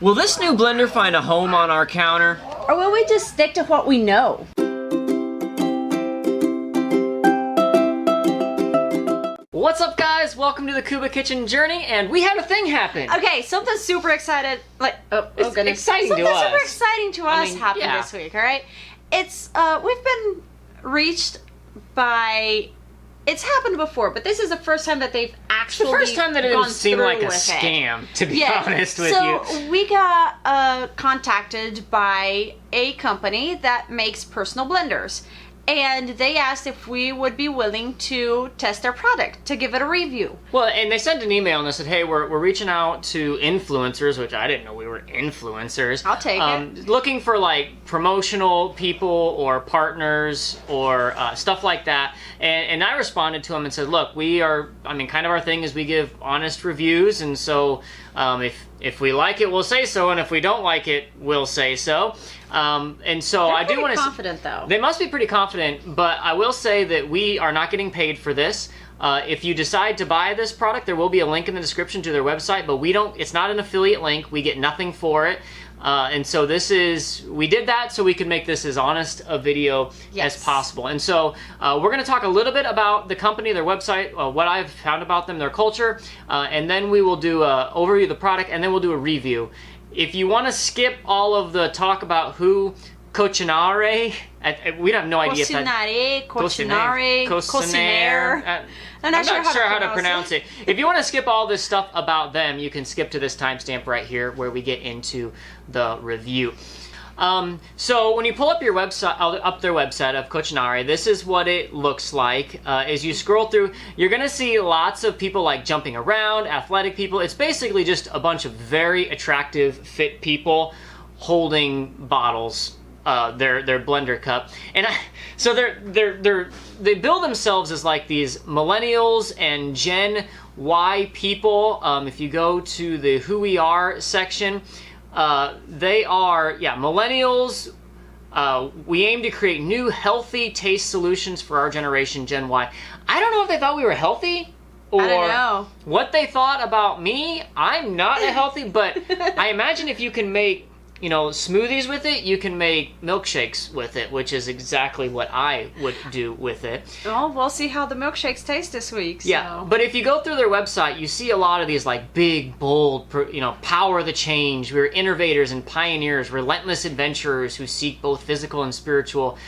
Will this new blender find a home on our counter? Or will we just stick to what we know? What's up, guys? Welcome to the Kuba Kitchen Journey, and we had a thing happen. Okay, something super excited, It's exciting to us. Something super exciting to us happened yeah. this week, all right? It's, we've been reached by, it's happened before, but this is the first time that they've actually The first time that it gone seemed like a through with scam, to be Yeah. honest with you. So we got contacted by a company that makes personal blenders. And they asked if we would be willing to test their product, to give it a review. Well, and they sent an email and they said, hey, we're reaching out to influencers, which I didn't know we were influencers. I'll take it. Looking for like promotional people or partners or stuff like that. And I responded to them and said, look, we are, kind of our thing is we give honest reviews. And so if we like it, we'll say so. And if we don't like it, we'll say so. And so They're I do want to. confident though. They must be pretty confident, but I will say that we are not getting paid for this. If you decide to buy this product, there will be a link in the description to their website, but we don't. It's not an affiliate link. We get nothing for it. And so we did that so we could make this as honest a video as possible. And so we're going to talk a little bit about the company, their website, what I've found about them, their culture, and then we will do an overview of the product, and then we'll do a review. If you want to skip all of the talk about who Cocinare, we have no idea. Cocinare, I'm not sure how to pronounce it. If you want to skip all this stuff about them, you can skip to this timestamp right here where we get into the review. So when you pull up your website, up their website of Cocinare, this is what it looks like. As you scroll through, you're going to see lots of people like jumping around, athletic people. It's basically just a bunch of very attractive, fit people holding bottles, their blender cup. And so they bill themselves as like these millennials and Gen Y people. If you go to the Who We Are section, they are, millennials. We aim to create new, healthy taste solutions for our generation, Gen Y. I don't know if they thought we were healthy or I don't know what they thought about me. I'm not healthy, but I imagine if you can make, smoothies with it, you can make milkshakes with it, which is exactly what I would do with it. Oh, we'll see how the milkshakes taste this week. Yeah, but if you go through their website, you see a lot of these like big, bold, power the change. We're innovators and pioneers, relentless adventurers who seek both physical and spiritual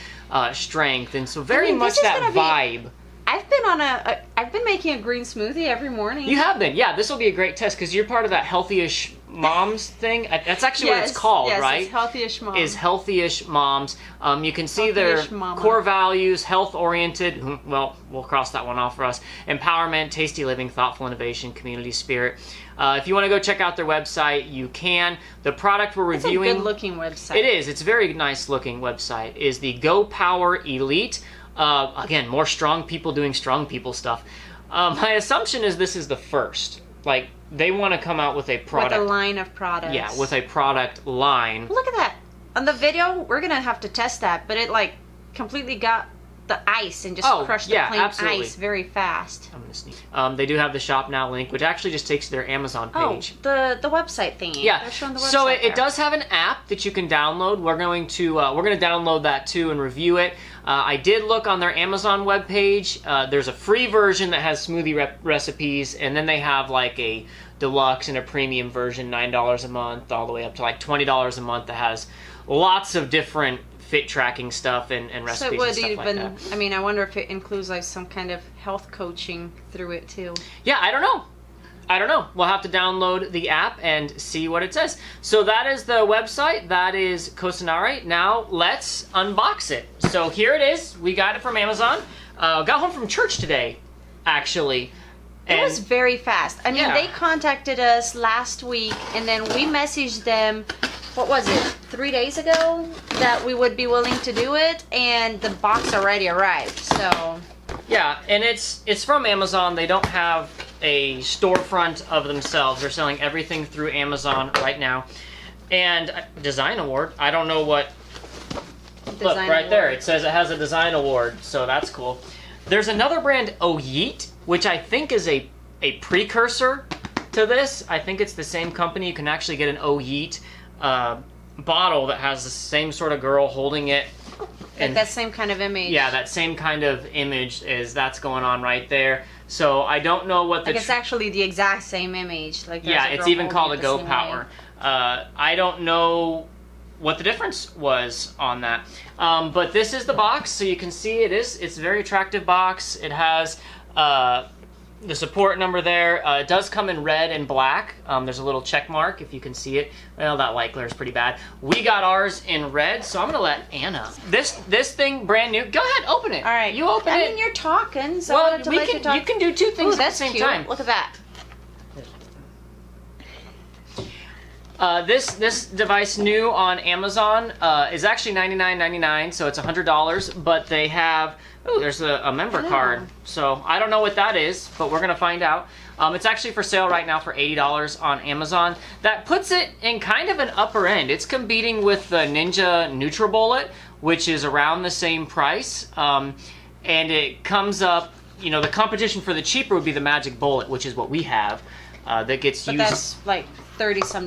strength, and so very much that vibe. I've been making a green smoothie every morning. You have been, yeah. This will be a great test because you're part of that Healthy-ish Moms thing. That's actually what it's called, right? Yes, Healthy-ish Moms. Is Healthy-ish Moms. You can see their core values: health-oriented. Well, we'll cross that one off for us. Empowerment, tasty living, thoughtful innovation, community spirit. If you want to go check out their website, you can. The product we're reviewing. It's a good-looking website. It is. It's a very nice-looking website. Is the GoPower Elite. Again, more strong people doing strong people stuff. My assumption is this is the first. Like, they want to come out with a product. With a line of products. Yeah, with a product line. Look at that. On the video, we're going to have to test that, but it, completely got the ice and just crushed the plain ice very fast. I'm going to sneeze. They do have the Shop Now link, which actually just takes to their Amazon page. Oh, the website thingy. Yeah. They're showing the website so it does have an app that you can download. We're going to download that too and review it. I did look on their Amazon webpage. There's a free version that has smoothie recipes, and then they have like a deluxe and a premium version, $9 a month, all the way up to like $20 a month that has lots of different fit tracking stuff and recipes and stuff like that. I wonder if it includes like some kind of health coaching through it too. Yeah, I don't know. We'll have to download the app and see what it says. So that is the website. That is Cocinare. Now let's unbox it. So here it is. We got it from Amazon. Got home from church today, actually. It was very fast. They contacted us last week, and then we messaged them, what was it, 3 days ago, that we would be willing to do it, and the box already arrived, so... Yeah, and it's from Amazon. They don't have a storefront of themselves. They're selling everything through Amazon right now. And Design Award, I don't know what... Look, right there, it says it has a Design Award, so that's cool. There's another brand, Yeet, which I think is a precursor to this. I think it's the same company. You can actually get an Oh Yeet bottle that has the same sort of girl holding it. And that same kind of image. Yeah, that same kind of image that's going on right there. So I don't know what it's actually the exact same image. Like yeah, it's even called a GoPower. I don't know what the difference was on that. But this is the box, so you can see it's a very attractive box. It has the support number there. It does come in red and black. There's a little check mark if you can see it. Well, that light glare is pretty bad. We got ours in red, so I'm gonna let Anna. This thing brand new. Go ahead, open it. All right, you open it. I mean, you're talking, so well, I wanted to let you talk. You can do two things at the same time. Look at that. This device new on Amazon is actually $99.99, so it's $100. But they have there's a member card, so I don't know what that is, but we're gonna find out. It's actually for sale right now for $80 on Amazon. That puts it in kind of an upper end. It's competing with the Ninja NutriBullet, which is around the same price, and it comes up. You know, the competition for the cheaper would be the Magic Bullet, which is what we have. That gets used. That's like $30-some.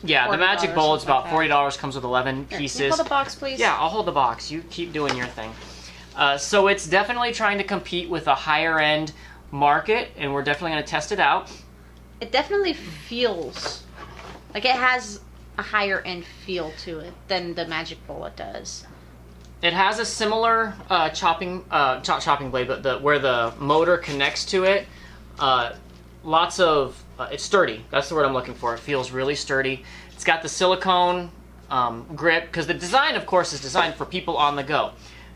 Yeah, the Magic Bullet's about $40. Comes with 11 pieces. Can you hold the box, please? Yeah, I'll hold the box. You keep doing your thing. So it's definitely trying to compete with a higher end market, and we're definitely going to test it out. It definitely feels like it has a higher end feel to it than the Magic Bullet does. It has a similar chopping blade, but where the motor connects to it, lots of it's sturdy. That's the word I'm looking for. It feels really sturdy. It's got the silicone grip, because the design, of course, is designed for people on the go.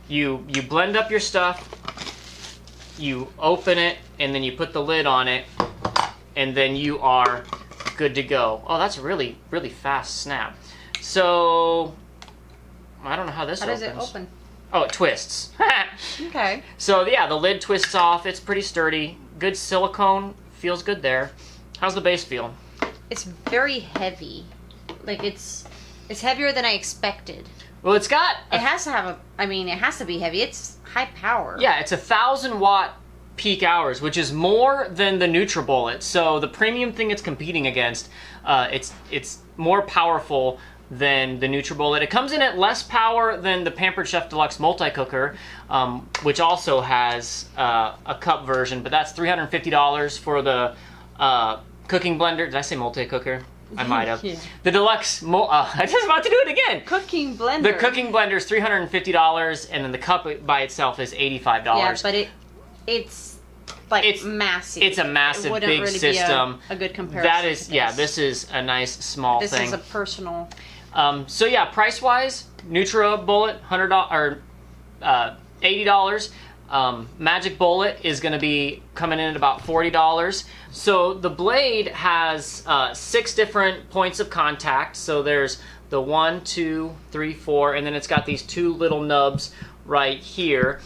You blend up your stuff, you open it, and then you put the lid on it, and then you are good to go. Oh, that's a really, really fast snap. So I don't know how this opens. How does it open? Oh, it twists. Okay. So yeah, the lid twists off. It's pretty sturdy. Good silicone. Feels good there. How's the base feel? It's very heavy. Like it's heavier than I expected. Well, it's got. It has to have it has to be heavy. It's high power. Yeah, it's 1,000 watt peak hours, which is more than the NutriBullet. So the premium thing it's competing against, it's more powerful than the NutriBullet. It comes in at less power than the Pampered Chef Deluxe Multi-Cooker, which also has a cup version, but that's $350 for the cooking blender. Did I say multi-cooker? I might have. Yeah. The Deluxe, I was about to do it again. Cooking blender. The cooking blender is $350, and then the cup by itself is $85. Yeah, but it's massive. It's a massive, big really system. Be a good comparison. That is, yeah, this is a nice small thing. This is a personal. So yeah, price-wise, NutriBullet, $100 or $80. Magic Bullet is going to be coming in at about $40. So the blade has 6 different points of contact. So there's the 1, 2, 3, 4, and then it's got these 2 little nubs right here.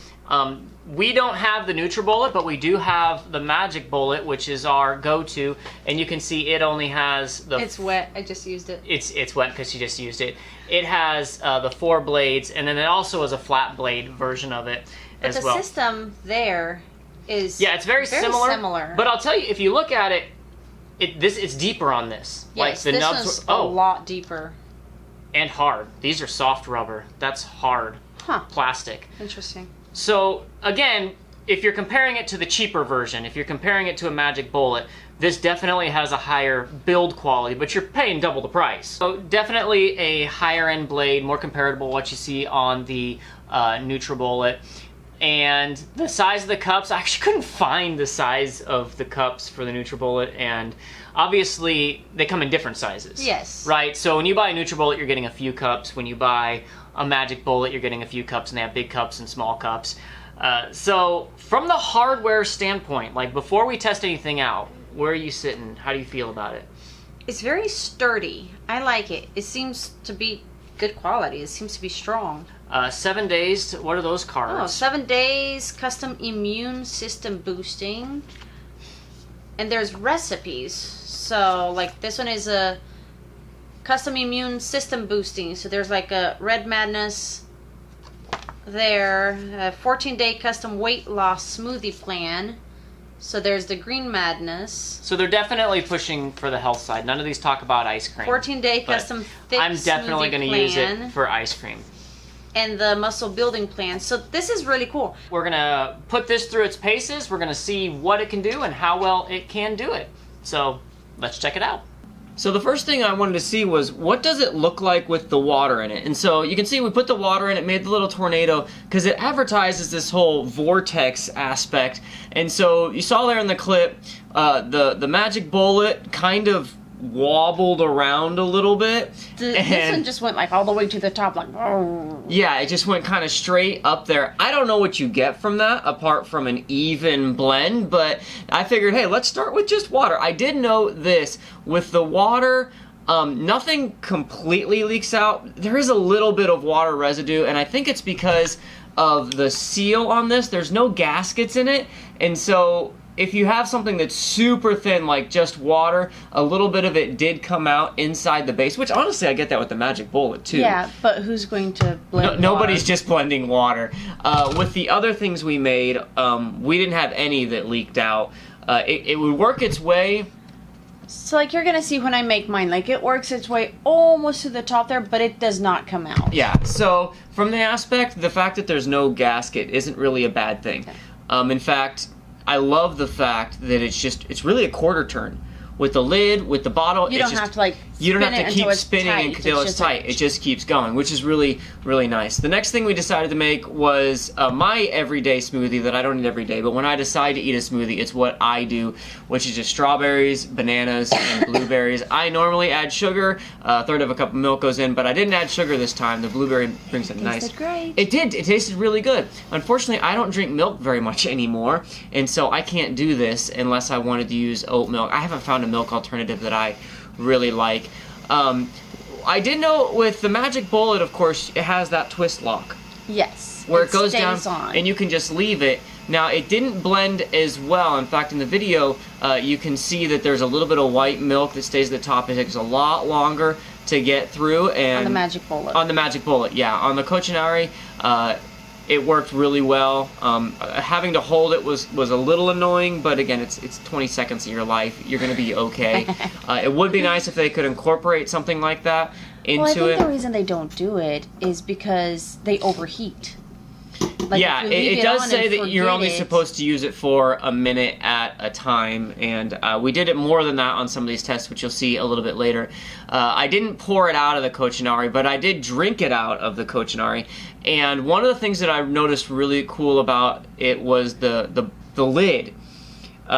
We don't have the NutriBullet, but we do have the Magic Bullet, which is our go-to, and you can see it only has the... It's wet. I just used it. It's wet because you just used it. It has the 4 blades, and then it also has a flat blade version of it as well. But the system there is... Yeah, it's very similar. But I'll tell you, if you look at it, it's deeper on this. Yes, like the this nubs one's a lot deeper. And hard. These are soft rubber. That's hard. Plastic. Interesting. So, again, if you're comparing it to the cheaper version, if you're comparing it to a Magic Bullet, this definitely has a higher build quality, but you're paying double the price. So, definitely a higher-end blade, more comparable to what you see on the NutriBullet. And the size of the cups, I actually couldn't find the size of the cups for the NutriBullet, and obviously they come in different sizes. Yes. Right? So when you buy a NutriBullet, you're getting a few cups. When you buy a Magic Bullet, you're getting a few cups, and they have big cups and small cups. So from the hardware standpoint, like before we test anything out, where are you sitting? How do you feel about it? It's very sturdy. I like it. It seems to be good quality. It seems to be strong. 7 days. What are those cards? Oh, 7 days, custom immune system boosting. And there's recipes. So, like, this one is a custom immune system boosting. So there's like a Red Madness there. A 14-day custom weight loss smoothie plan. So there's the Green Madness. So they're definitely pushing for the health side. None of these talk about ice cream. 14-day custom thick I'm definitely going to use it for ice cream. And the muscle building plan. So this is really cool. We're going to put this through its paces. We're going to see what it can do and how well it can do it. So let's check it out. So the first thing I wanted to see was, what does it look like with the water in it? And so you can see we put the water in, it made the little tornado, because it advertises this whole vortex aspect. And so you saw there in the clip, the magic bullet kind of wobbled around a little bit. This one just went like all the way to the top, like, oh. Yeah, it just went kind of straight up there. I don't know what you get from that apart from an even blend, but I figured, hey, let's start with just water. I did know this, with the water, nothing completely leaks out. There is a little bit of water residue, and I think it's because of the seal on this. There's no gaskets in it, and so if you have something that's super thin, like just water, a little bit of it did come out inside the base, which honestly I get that with the magic bullet too. Yeah, but who's going to blend Nobody's water? just blending water. With the other things we made, we didn't have any that leaked out. It would work its way. So like you're gonna see when I make mine, like it works its way almost to the top there, but it does not come out. Yeah, so from the aspect, the fact that there's no gasket isn't really a bad thing. In fact, I love the fact that it's really a quarter turn. With the lid, with the bottle, you don't have to like you don't have to keep spinning until it's tight. It just keeps going, which is really, really nice. The next thing we decided to make was my everyday smoothie that I don't eat every day, but when I decide to eat a smoothie, it's what I do, which is just strawberries, bananas, and blueberries. I normally add sugar, a third of a cup of milk goes in, but I didn't add sugar this time. The blueberry brings it nice. Tasted great. It did. It tasted really good. Unfortunately, I don't drink milk very much anymore, and so I can't do this unless I wanted to use oat milk. I haven't found a milk alternative that I really like. I did know with the magic bullet, of course, it has that twist lock. Yes. Where it goes down on. and you can just leave it. Now, it didn't blend as well. In fact, in the video, you can see that there's a little bit of white milk that stays at the top. It takes a lot longer to get through. And on the magic bullet. On the magic bullet, yeah. On the Cocinare, it worked really well. Having to hold it was a little annoying, but again, it's 20 seconds of your life. You're going to be okay. It would be nice if they could incorporate something like that into it. Well, I think the reason they don't do it is because they overheat. Like yeah, it does say that you're only supposed to use it for a minute at a time, and we did it more than that on some of these tests, which you'll see a little bit later. I didn't pour it out of the Cocinare, but I did drink it out of the Cocinare, and one of the things that I noticed really cool about it was the lid.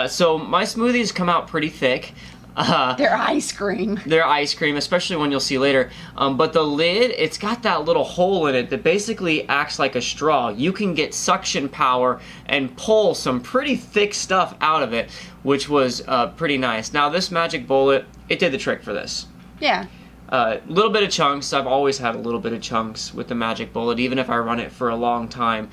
So my smoothies come out pretty thick. They're ice cream. They're ice cream, especially when you'll see later. But the lid, it's got that little hole in it that basically acts like a straw. You can get suction power and pull some pretty thick stuff out of it, which was pretty nice. Now, this magic bullet, it did the trick for this. Yeah. A little bit of chunks. I've always had a little bit of chunks with the magic bullet, even if I run it for a long time.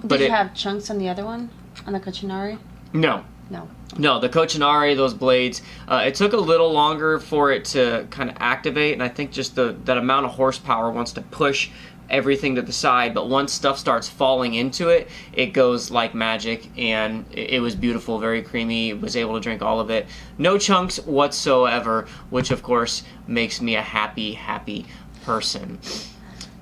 Did you have chunks on the other one, on the Cocinare? No. No. No, the Cocinare, those blades, it took a little longer for it to kind of activate, and I think just that amount of horsepower wants to push everything to the side, but once stuff starts falling into it, it goes like magic, and it was beautiful, very creamy, was able to drink all of it. No chunks whatsoever, which of course makes me a happy, happy person.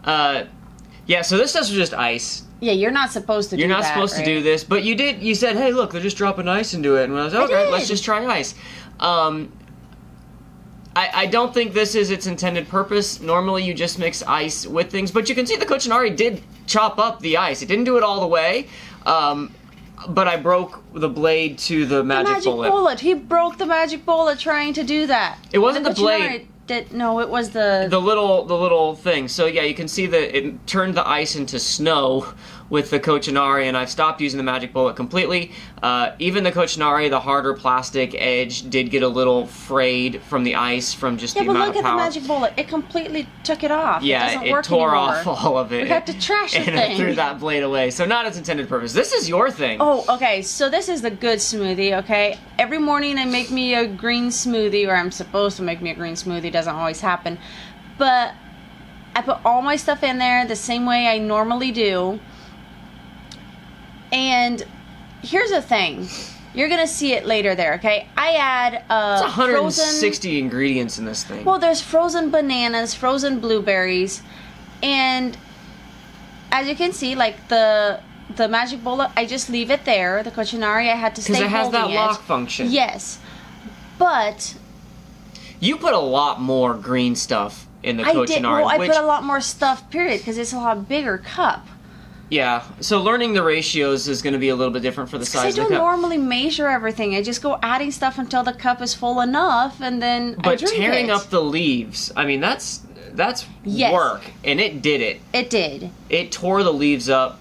Yeah, so this stuff was just ice. Yeah, you're not supposed to do that. You're not supposed to do this, but you did. You said, hey, look, they're just dropping ice into it. And I was like, okay, let's just try ice. I don't think this is its intended purpose. Normally, you just mix ice with things. But you can see the Cocinare did chop up the ice. It didn't do it all the way. But I broke the blade to the magic bullet. He broke the magic bullet trying to do that. It wasn't the blade. No, it was the little thing. So yeah, you can see that it turned the ice into snow with the Cocinare, and I've stopped using the magic bullet completely. Even the Cocinare, the harder plastic edge did get a little frayed from the ice from just the amount of power. Yeah, but look at the magic bullet. It completely took it off. Yeah, it tore off all of it. We had to trash the thing. And I threw that blade away. So not its intended purpose. This is your thing. Oh, okay. So this is the good smoothie, okay? Every morning I make me a green smoothie, or I'm supposed to make me a green smoothie. It doesn't always happen. But I put all my stuff in there the same way I normally do. And here's the thing. You're gonna see it later there, okay? I add it's 160 ingredients in this thing. Well, there's frozen bananas, frozen blueberries, and as you can see, like the magic bowl, I just leave it there. The Cocinare, I had to stay holding it. Because it has that lock function. Yes, but you put a lot more green stuff in the Cocinare. I did. Well, I put a lot more stuff, period, because it's a lot bigger cup. Yeah, so learning the ratios is going to be a little bit different for the size of the cup. I don't normally measure everything. I just go adding stuff until the cup is full enough, and then I drink it. But tearing up the leaves, I mean, that's work, and it did it. It did. It tore the leaves up.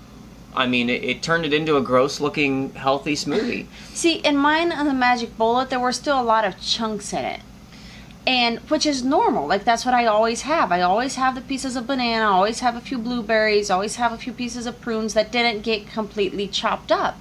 I mean, it turned it into a gross-looking, healthy smoothie. See, in mine on the Magic Bullet, there were still a lot of chunks in it. And which is normal. Like, that's what I always have. I always have the pieces of banana, always have a few blueberries, always have a few pieces of prunes that didn't get completely chopped up.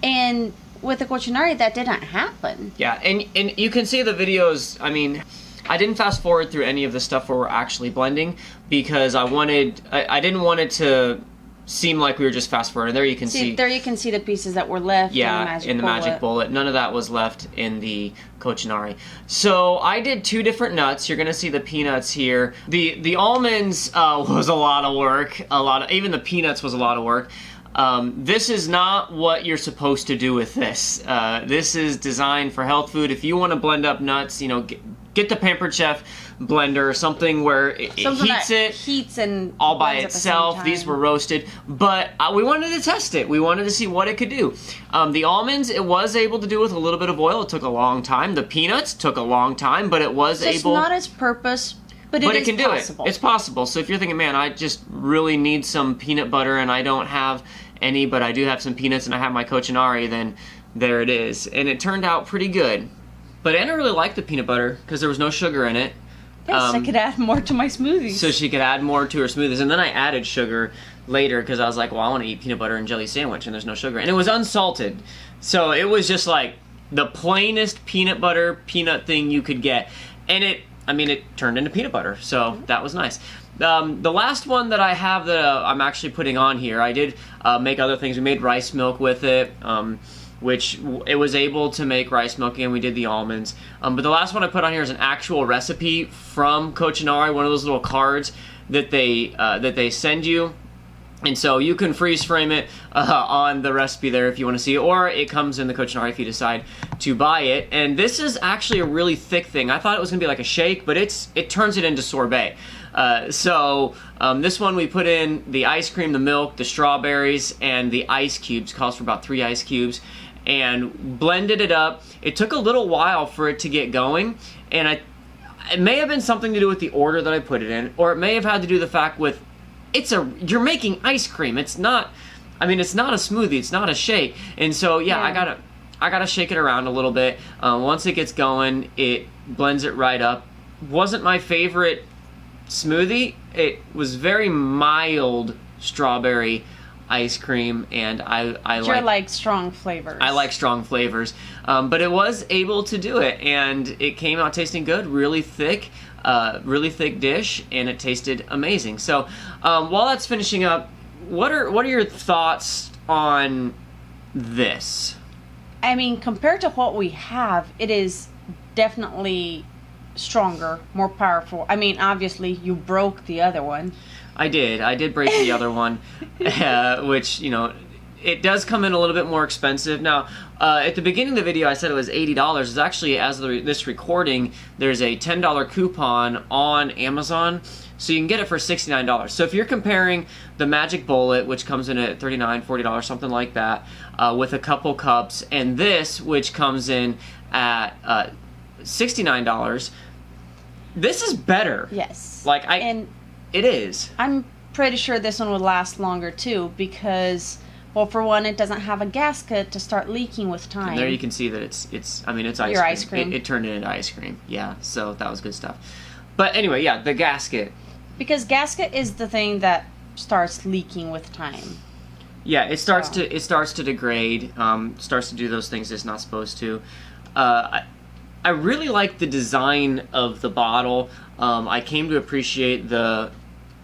And with the Cocinare, that didn't happen. Yeah, and you can see the videos. I mean, I didn't fast forward through any of the stuff where we're actually blending because I didn't want it to seem like we were just fast forwarding. There you can see. There you can see the pieces that were left in the Magic Bullet. None of that was left in the Cocinare. So I did 2 different nuts. You're gonna see the peanuts here. The almonds was a lot of work. Even the peanuts was a lot of work. This is not what you're supposed to do with this. This is designed for health food. If you want to blend up nuts, get the Pampered Chef blender, something where it heats and all by itself. These were roasted, but we wanted to test it. We wanted to see what it could do. The almonds, it was able to do with a little bit of oil. It took a long time. The peanuts took a long time, but it was able. It's not its purpose, but it can do it. It's possible. So if you're thinking, man, I just really need some peanut butter and I don't have any, but I do have some peanuts and I have my Cocinare, then there it is. And it turned out pretty good. But Anna really liked the peanut butter because there was no sugar in it. Yes, I could add more to my smoothies. So she could add more to her smoothies. And then I added sugar later because I was like, well, I want to eat peanut butter and jelly sandwich and there's no sugar. And it was unsalted. So it was just like the plainest peanut butter peanut thing you could get. And it turned into peanut butter. So that was nice. The last one that I have that I'm actually putting on here, I did make other things. We made rice milk with it. Which it was able to make rice milk, and we did the almonds. But the last one I put on here is an actual recipe from Cocinare, one of those little cards that they send you. And so you can freeze frame it on the recipe there if you want to see it, or it comes in the Cocinare if you decide to buy it. And this is actually a really thick thing. I thought it was going to be like a shake, but it turns it into sorbet. This one we put in the ice cream, the milk, the strawberries, and the ice cubes. Calls for about 3 ice cubes. And blended it up. It took a little while for it to get going, and it may have been something to do with the order that I put it in, or it may have had to do with the fact with you're making ice cream. It's not a smoothie. It's not a shake. And so yeah. I gotta shake it around a little bit. Once it gets going, it blends it right up. Wasn't my favorite smoothie. It was very mild strawberry ice cream, and I like strong flavors. I like strong flavors, but it was able to do it, and it came out tasting good. Really thick dish, and it tasted amazing. So while that's finishing up, what are your thoughts on this? I mean, compared to what we have, it is definitely stronger, more powerful. I mean, obviously you broke the other one. I did break the other one, which, it does come in a little bit more expensive. Now, at the beginning of the video, I said it was $80. It's actually, as of this recording, there's a $10 coupon on Amazon, so you can get it for $69. So if you're comparing the Magic Bullet, which comes in at $39, $40, something like that, with a couple cups, and this, which comes in at $69, this is better. Yes. It is. I'm pretty sure this one would last longer too because, well, for one, it doesn't have a gasket to start leaking with time. And there you can see that it's ice cream. Your ice cream. It turned it into ice cream. Yeah, so that was good stuff. But anyway, yeah, the gasket. Because gasket is the thing that starts leaking with time. Yeah, it starts to degrade. Starts to do those things it's not supposed to. I really like the design of the bottle. I came to appreciate the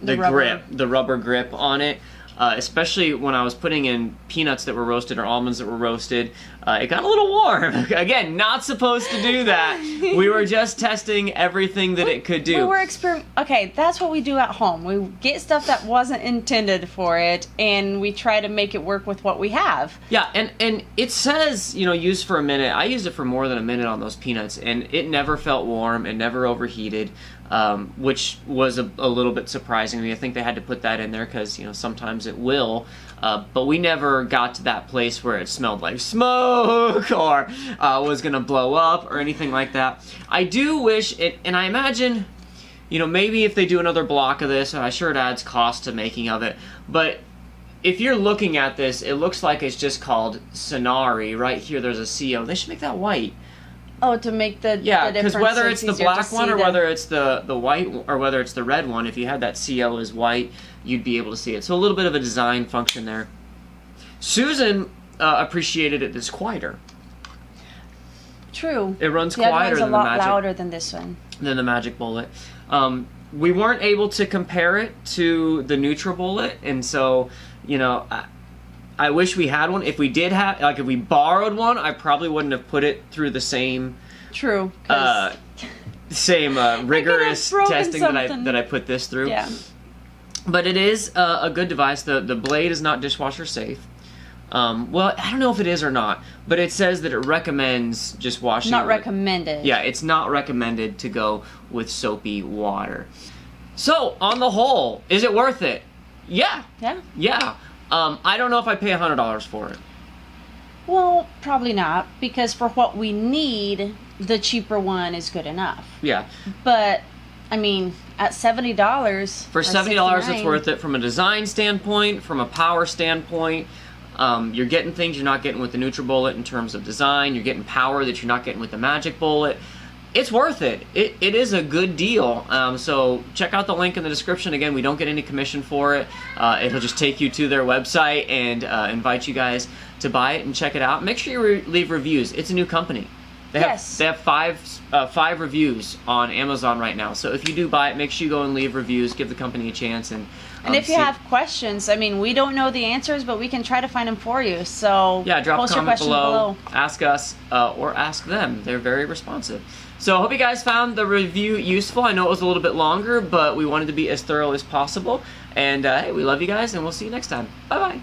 grip, the rubber grip on it. especially when I was putting in peanuts that were roasted or almonds that were roasted. It got a little warm. Again, not supposed to do that. We were just testing everything that it could do. Okay, that's what we do at home. We get stuff that wasn't intended for it, and we try to make it work with what we have. Yeah, and it says, you know, use for a minute. I used it for more than a minute on those peanuts, and it never felt warm. It never overheated, which was a little bit surprising to me. I think they had to put that in there because, you know, sometimes it will. But we never got to that place where it smelled like smoke or was going to blow up or anything like that. I do wish it, and I imagine, you know, maybe if they do another block of this, I'm sure it adds cost to making of it, but if you're looking at this, it looks like it's just called Concinare. Right here, there's a CO. They should make that white. Oh, to make the yeah, because whether it's the black one or them. whether it's the white or whether it's the red one, if you had that CO as white, you'd be able to see it. So a little bit of a design function there. Susan appreciated it this quieter. True. It runs quieter than the Magic. A lot louder than this one. Than the Magic Bullet. We weren't able to compare it to the NutriBullet, and so, you know, I wish we had one. If we did have, like, if we borrowed one, I probably wouldn't have put it through the same, true, rigorous testing that I put this through. Yeah. But it is a good device. The blade is not dishwasher safe. Well, I don't know if it is or not, but it says that it recommends just washing. Not recommended. Yeah, it's not recommended to go with soapy water. So, on the whole, is it worth it? Yeah. Yeah. Yeah. I don't know if I pay $100 for it. Well, probably not, because for what we need, the cheaper one is good enough. Yeah. But, I mean, at $70... For $70, it's worth it from a design standpoint, from a power standpoint. You're getting things you're not getting with the NutriBullet in terms of design. You're getting power that you're not getting with the Magic Bullet. It's worth it. It is a good deal. So check out the link in the description. Again, we don't get any commission for it. It'll just take you to their website and invite you guys to buy it and check it out. Make sure you leave reviews. It's a new company. They have five reviews on Amazon right now. So if you do buy it, make sure you go and leave reviews. Give the company a chance. And if you have questions, I mean, we don't know the answers, but we can try to find them for you. So yeah, drop post a comment your questions below. Ask us or ask them. They're very responsive. So I hope you guys found the review useful. I know it was a little bit longer, but we wanted to be as thorough as possible. And hey, we love you guys, and we'll see you next time. Bye-bye.